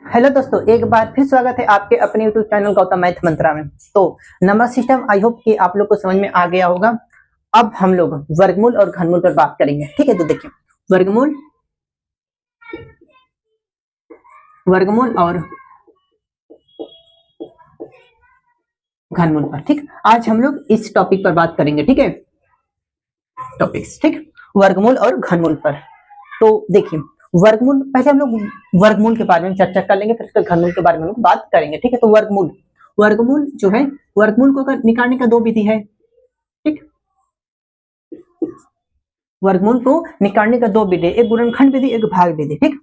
Hello दोस्तों, एक बार फिर स्वागत है आपके अपने यूट्यूब चैनल गौतम मैथ मंत्रा में। तो नंबर सिस्टम आई होप कि आप लोग को समझ में आ गया होगा। अब हम लोग वर्गमूल और घनमूल पर बात करेंगे। ठीक है, तो देखिए वर्गमूल वर्गमूल और घनमूल पर। ठीक, आज हम लोग इस टॉपिक पर बात करेंगे। ठीक है, टॉपिक्स, ठीक, वर्गमूल और घनमूल पर। तो देखिए वर्गमूल, पहले हम लोग वर्गमूल के बारे में चर्चा कर लेंगे, फिर उसके घनमूल के बारे में हम लोग बात करेंगे। ठीक है, तो वर्गमूल वर्गमूल जो है, वर्गमूल को निकालने का दो विधि है। ठीक, वर्गमूल को निकालने का दो विधि, एक गुणनखंड विधि, एक भाग विधि। ठीक,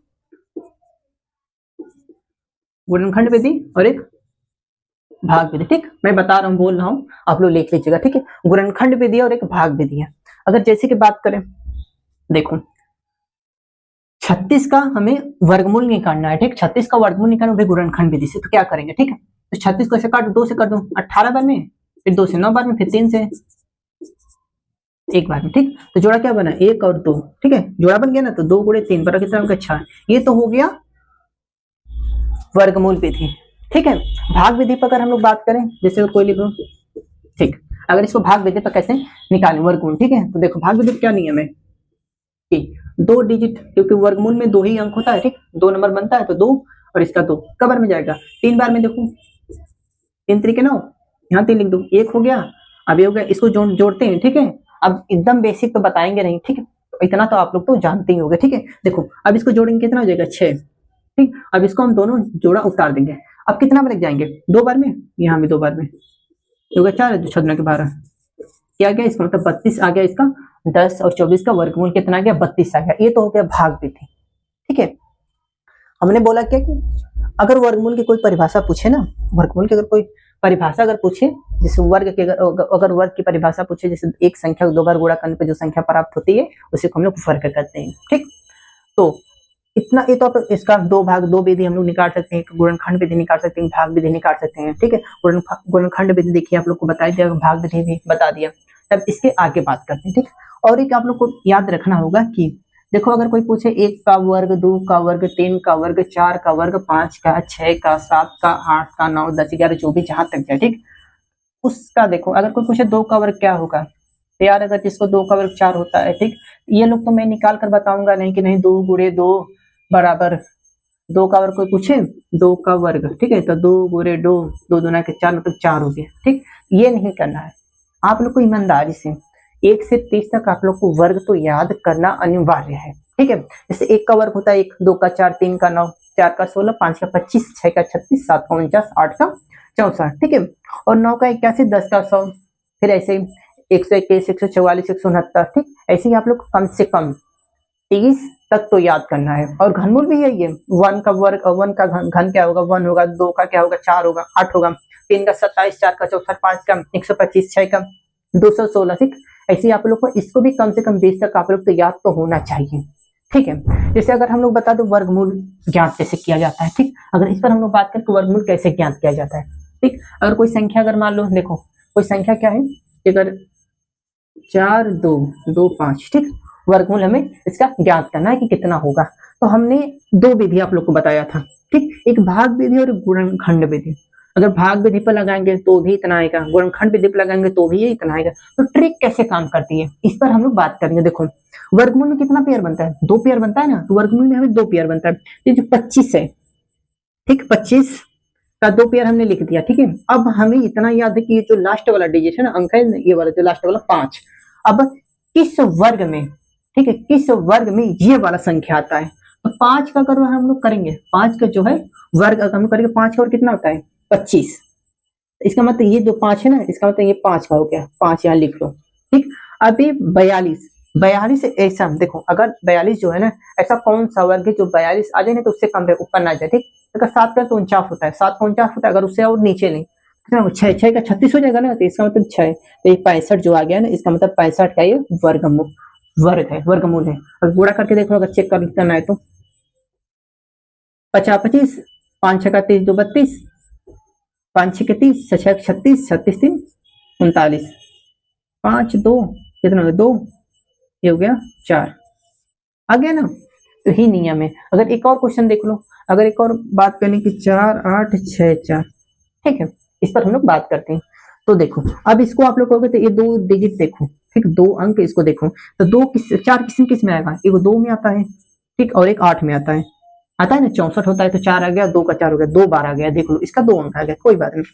गुणनखंड विधि और एक भाग विधि। ठीक, मैं बता रहा हूँ, बोल रहा हूँ, आप लोग लिख लीजिएगा। ठीक है, गुणनखंड विधि और एक भाग विधि है। अगर जैसे कि बात करें, देखो 36 का हमें वर्गमूल निकालना है। ठीक, 36 का वर्गमूल निकालना है गुणनखंड विधि से। तो क्या करेंगे? ठीक है, तो 36 को ऐसे काट दो, 2 से कर दो 18 बार में, फिर 2 से 9 बार में, फिर 3 से एक बार में। ठीक, तो जोड़ा क्या बना? 1 और 2। ठीक है, जोड़ा बन गया ना, तो 2 गुणे 3 पर कितना होगा? 6। ये तो हो गया वर्गमूल विधि। ठीक है, भाग विधि पर अगर हम लोग बात करें, जैसे कोई लिखो, ठीक, अगर इसको भाग विधि पर कैसे निकालें वर्गमूल। ठीक है, तो देखो भाग विधि क्या नियम है कि 2 डिजिट, क्योंकि वर्गमूल में 2 ही अंक होता है। ठीक, 2 नंबर बनता है, तो 2 और इसका 2 कबर में जाएगा 3 बार में। देखो 3 तरीके 9, यहाँ 3 लिख दो, 1 हो गया। अब ये हो गया, इसको जोड़ते हैं। ठीक है, अब एकदम बेसिक तो बताएंगे नहीं। ठीक है, तो इतना तो आप लोग तो जानते ही होंगे। ठीक है, देखो अब इसको जोड़ेंगे, कितना हो जाएगा? 6। ठीक, अब इसको हम दोनों जोड़ा उतार देंगे। अब कितना में लग जाएंगे? 2 बार में, यहाँ भी 2 बार में, हो गया 4, 6 के 12, क्या गया इसका मतलब 32 आ गया। इसका 10 और 24 का वर्गमूल कितना आ गया? 32 आ गया। ये तो हो गया भाग विधि। ठीक है, हमने बोला क्या कि अगर वर्गमूल की कोई परिभाषा पूछे ना, वर्गमूल की अगर कोई परिभाषा अगर पूछे, जैसे वर्ग की अगर वर्ग की परिभाषा पूछे, जैसे एक संख्या को 2 बार गुणा करने पर जो संख्या प्राप्त होती है, उसे को हम लोग वर्ग कहते हैं। ठीक, तो इतना, ये तो आप इसका दो भाग, दो विधि हम लोग निकाल सकते हैं, गुणनखंड विधि निकाल सकते हैं, भाग विधि निकाल सकते हैं। ठीक है, गुणनखंड विधि देखिए आप लोग को बता दिया, भाग विधि भी बता दिया। तब इसके आगे बात करते हैं। ठीक, और एक आप लोग को याद रखना होगा कि देखो अगर कोई पूछे 1 का वर्ग, 2 का वर्ग, 3 का वर्ग, 4 का वर्ग, 5 का, 6 का, 7 का, 8 का, 9, 10, 11, जो भी जहां तक जाए। ठीक, उसका देखो अगर कोई पूछे 2 का वर्ग क्या होगा, तो यार अगर जिसको 2 का वर्ग 4 होता है। ठीक, ये लोग तो मैं निकाल कर बताऊंगा नहीं कि नहीं 2 गुणे 2 बराबर 2 का वर्ग। कोई पूछे 2 का वर्ग, ठीक है, तो 2 गुणे 2, 2 दूना के 4, मतलब 4 हो गया। ठीक, ये नहीं करना है आप लोग को। ईमानदारी से 1 से 30 तक आप लोग को वर्ग तो याद करना अनिवार्य है। ठीक है, जैसे 1 का वर्ग होता है 1, 2 का 4, 3 का 9, 4 का 16, 5 का 25, 6 का 36, 7 का 49, 8 का 64। ठीक है, और 9 का 81, 10 का 100, फिर ऐसे 121, 144, 169। ठीक, ऐसे ही आप लोग कम से कम 30 तक तो याद करना है। और घनमूल भी यही है, 1 का वर्ग, 1 का घन क्या होगा? 1 होगा। 2 का क्या होगा? 4 होगा, 8 होगा। 3 का 27, 4 का 64, 5 का 125, 6 का 216। ठीक, ऐसे आप लोग को इसको भी कम से कम 20 तक आप लोग तो याद तो होना चाहिए। ठीक है, जैसे अगर हम लोग बता दो वर्गमूल ज्ञात कैसे किया जाता है। ठीक, अगर इस पर हम लोग बात करें तो वर्गमूल कैसे ज्ञात किया जाता है। ठीक, अगर कोई संख्या, अगर मान लो, देखो कोई संख्या क्या है, अगर 4, 2, 2, 5, ठीक, वर्गमूल हमें इसका ज्ञात करना है कि कितना होगा। तो हमने दो विधि आप लोग को बताया था। ठीक, एक भाग विधि और गुणनखंड विधि। अगर भाग विधि पर लगाएंगे तो भी इतना आएगा, गुणनखंड विधि पर लगाएंगे तो भी ये इतना आएगा। तो ट्रिक कैसे काम करती है इस पर हम लोग बात करेंगे। देखो वर्गमूल में कितना पेयर बनता है? 2 पेयर बनता है ना, तो वर्गमूल में हमें 2 पेयर बनता है। ये जो 25 है, ठीक, 25 का 2 पेयर हमने लिख दिया। ठीक है, अब हमें इतना याद है कि ये जो लास्ट वाला डिजिट है ना, अंक है, ये वाला जो लास्ट वाला 5, अब किस वर्ग में, ठीक है, किस वर्ग में ये वाला संख्या आता है। तो 5 का अगर हम लोग करेंगे, 5 का जो है वर्ग अगर हम लोग करेंगे, 5 का और कितना होता है? 25। इसका मतलब ये जो 5 है ना, इसका मतलब ये 5 का हो गया, 5 यहाँ लिख लो। ठीक, अभी 42, 42 ऐसा देखो, अगर 42 जो है ना, ऐसा कौन सा वर्ग है जो 42 आ जाए ना तो उससे कम ऊपर ना जाए। ठीक, अगर 7 का तो 49 होता है, 7 का 49 होता है, अगर उससे और नीचे नहीं, कितना 6, 6 का 36 हो जाएगा ना, तो इसका मतलब 6, तो ये 65 जो आ गया ना, इसका मतलब 65 का ये वर्ग है, वर्गमूल है। और गुणा करके देखो, अगर चेक करना है तो 50, 25, 5 6 का 30, 2 32, 5 6 के 30, 6 6 36, 36 3 39, 5 2 कितना हो गया? 2, ये हो गया 4, आ गया ना। तो ही नियम है। अगर एक और क्वेश्चन देख लो, अगर एक और बात करें कि 4 8 6 4, ठीक है, इस पर हम लोग बात करते हैं। तो देखो अब इसको आप लोग कहोगे तो ये 2 डिजिट देखो, ठीक, 2 अंक इसको देखो, तो 2 किस 4 किस में आएगा, एक 2 में आता है, ठीक, और एक 8 में आता है ना, 64 होता है तो 4 आ गया, 2 का 4 हो गया, 2 बार आ गया, देख लो इसका 2 अंक आ गया, कोई बात नहीं।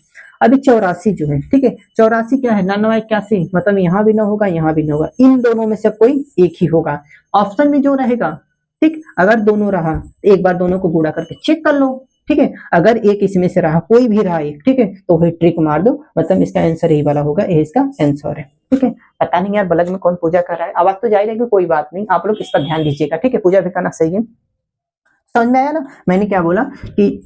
अभी 84 जो है, ठीक है, 84 क्या है, 99 मतलब यहाँ भी ना होगा, यहाँ भी ना होगा, इन दोनों में से कोई एक ही होगा, ऑप्शन में जो रहेगा, ठीक, अगर दोनों रहा तो एक बार दोनों को गुणा करके चेक कर लो, ठीक है, अगर एक इसमें से रहा, कोई भी रहा एक, ठीक है, तो वही ट्रिक मार दो, मतलब इसका आंसर यही वाला होगा, ये इसका आंसर है, ठीक है। पता नहीं यार बलग में कौन पूजा कर रहा है, आवाज तो जारी रहेगी, कोई बात नहीं, आप लोग इस पर ध्यान दीजिएगा, ठीक है, पूजा भी करना सही है। समझ में आया ना, मैंने क्या बोला कि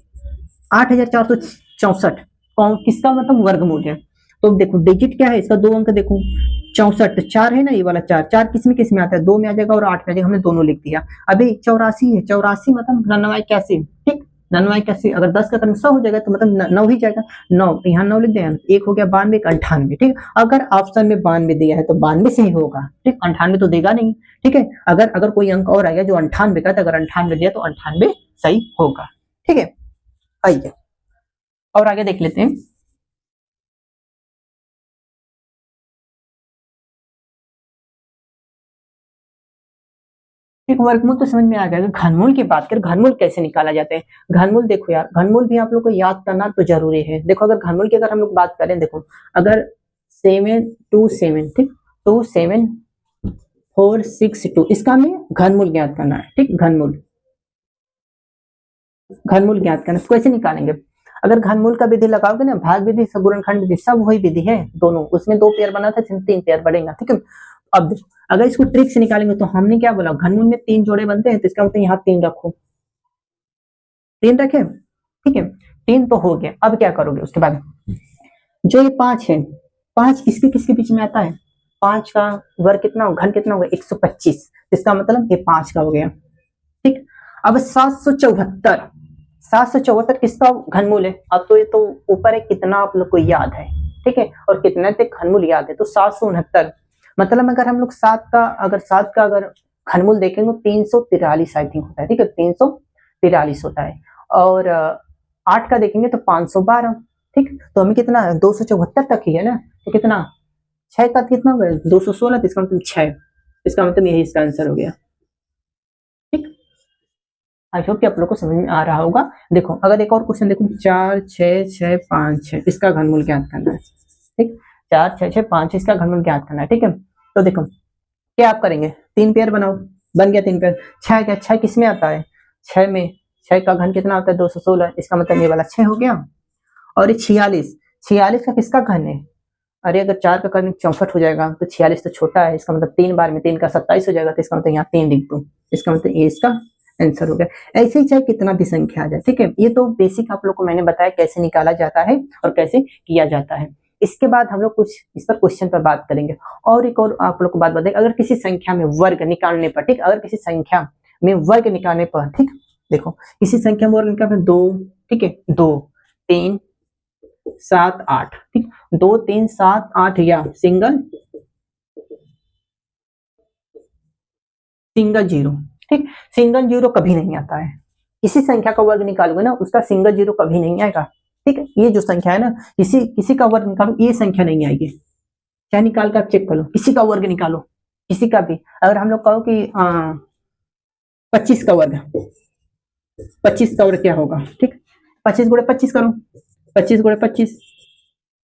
8464 कौन किसका मतलब वर्गमूल है, तो देखो डिजिट क्या है इसका, 2 अंक देखो, 64 4 है ना, ये वाला 4 4 किस में आता है, 2 में आ जाएगा और 8 में आ जाएगा, हमने दोनों लिख दिया। अभी 84 है, 84 मतलब 99 ठीक, 99 अगर 10 का करें 100 हो जाएगा, तो मतलब 9 ही जाएगा, 9 यहाँ 9 लिख दें, एक हो गया 92, एक 98, ठीक, अगर ऑप्शन में 92 दिया है तो 92 से ही होगा, ठीक, 98 तो देगा नहीं, ठीक है, अगर कोई अंक और आ गया जो 98 का, तो अगर 98 दिया तो 98 सही होगा, ठीक है। आइए और आगे देख लेते हैं। एक वर्गमूल तो समझ में आ गया, घनमूल की बात करें, घनमूल कैसे निकाला जाता है, घनमूल देखो यार, घनमूल भी आप लोग को याद करना तो जरूरी है। देखो अगर घनमूल की अगर हम लोग बात करें, देखो अगर 727, ठीक, 27462, इसका हमें घनमूल ज्ञात करना है, ठीक, घनमूल ज्ञात करना, तो कैसे निकालेंगे, अगर घनमूल का विधि लगाओगे ना, भाग विधि, गुणनखंड विधि, सब वही विधि है दोनों, उसमें 2 पेयर बना था, 3 पेयर बढ़ेगा, ठीक है। अब देखो अगर इसको ट्रिक से निकालेंगे, तो हमने क्या बोला, घनमूल में 3 जोड़े बनते हैं, तो इसका मतलब यहाँ 3 रखो, 3 रखे, ठीक है, 3 तो हो गया। अब क्या करोगे उसके बाद, जो ये 5 है, 5 किसके किसके बीच में आता है, 5 का वर्ग कितना होगा, घन कितना होगा, 125, इसका मतलब ये 5 का हो गया, ठीक। अब 774 किसका घनमूल है, अब तो ये तो ऊपर है, कितना आप लोग को याद है, ठीक है, और कितने तक घनमूल याद है, तो 769, मतलब अगर हम लोग 7 का अगर घनमूल देखेंगे 343 आई थिंक होता है, ठीक है, 343 होता है, और 8 का देखेंगे तो 512, ठीक, तो हमें कितना 274 तक ही है ना, तो कितना 6 का कितना हो गया 216, तो इसका मतलब 6, इसका मतलब यही इसका आंसर हो गया, ठीक। आई होप कि आप लोग को समझ में आ रहा होगा। देखो अगर एक और क्वेश्चन देखो, 4 6 6 5 6, इसका घनमूल ज्ञात करना है, ठीक, 4 6 6 5 इसका घनमूल ज्ञात करना है, ठीक है। तो देखो क्या आप करेंगे, 3 पेयर बनाओ, बन गया 3 पेयर, 6 क्या 6 किस में आता है, 6 में, 6 का घन कितना होता है 216, इसका मतलब ये वाला 6 हो गया, और ये 46, 46 का किसका घन है, अरे अगर 4 का घन 64 हो जाएगा, तो 46 तो छोटा है, इसका मतलब 3 बार में 3 का 27 हो जाएगा, तो इसका मतलब यहाँ 3 लिख दो, इसका मतलब ये इसका आंसर हो गया। ऐसे ही चाहे कितना भी संख्या आ जाए, ठीक है, ये तो बेसिक आप लोग को मैंने बताया कैसे निकाला जाता है और कैसे किया जाता है। इसके बाद हम लोग कुछ इस पर क्वेश्चन पर बात करेंगे, और एक और आप लोग को बात बताएं, अगर किसी संख्या में वर्ग निकालने पर, ठीक, अगर किसी संख्या में वर्ग निकालने पर, ठीक, देखो किसी संख्या में वर्ग निकालने पर 2, ठीक है, 2 3 7 8, ठीक, 2 3 7 8 या सिंगल जीरो, ठीक, सिंगल जीरो कभी नहीं आता है, किसी संख्या का वर्ग निकालोगे ना, उसका सिंगल जीरो कभी नहीं आएगा, ठीक है, ये जो संख्या है ना, किसी का वर्ग निकालो, ये संख्या नहीं आएगी, क्या निकाल कर आप चेक कर लो, किसी का वर्ग निकालो, किसी का भी, अगर हम लोग कहो कि 25 का वर्ग, 25 का वर्ग क्या होगा, ठीक, 25 गुणे 25 करो, 25 गुणे 25,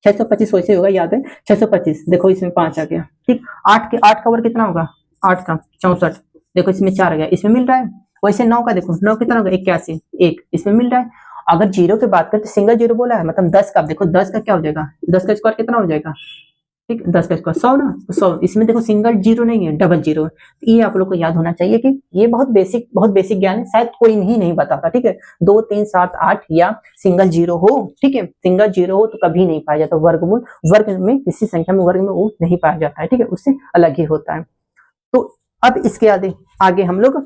625 वैसे होगा, याद है 625, देखो इसमें 5 आ गया, ठीक, 8 का वर्ग कितना होगा, 8 का 64, देखो इसमें 4 आ गया, इसमें मिल रहा है, वैसे 9 का देखो, 9 कितना होगा 81, एक इसमें मिल रहा है। अगर जीरो की बात करें तो सिंगल जीरो बोला है, मतलब 10 का, देखो 10 का क्या हो जाएगा, 10 का स्क्वायर कितना हो जाएगा, ठीक, 10 का स्क्वायर 100 ना, तो 100, इसमें देखो सिंगल जीरो नहीं है, डबल जीरो है, तो ये आप लोग को याद होना चाहिए कि ये बहुत बेसिक ज्ञान है, शायद कोई नहीं बताता, ठीक है, 2 3 7 8 या सिंगल जीरो हो, ठीक है, सिंगल जीरो हो तो कभी नहीं पाया जाता वर्गमूल, वर्ग में किसी संख्या में वर्ग में वो नहीं पाया जाता है, ठीक है, उससे अलग ही होता है। तो अब इसके आगे हम लोग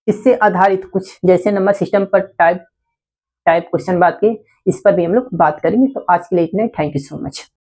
इससे आधारित कुछ जैसे नंबर सिस्टम पर टाइप क्वेश्चन बात की, इस पर भी हम लोग बात करेंगे। तो आज के लिए इतना, थैंक यू सो मच।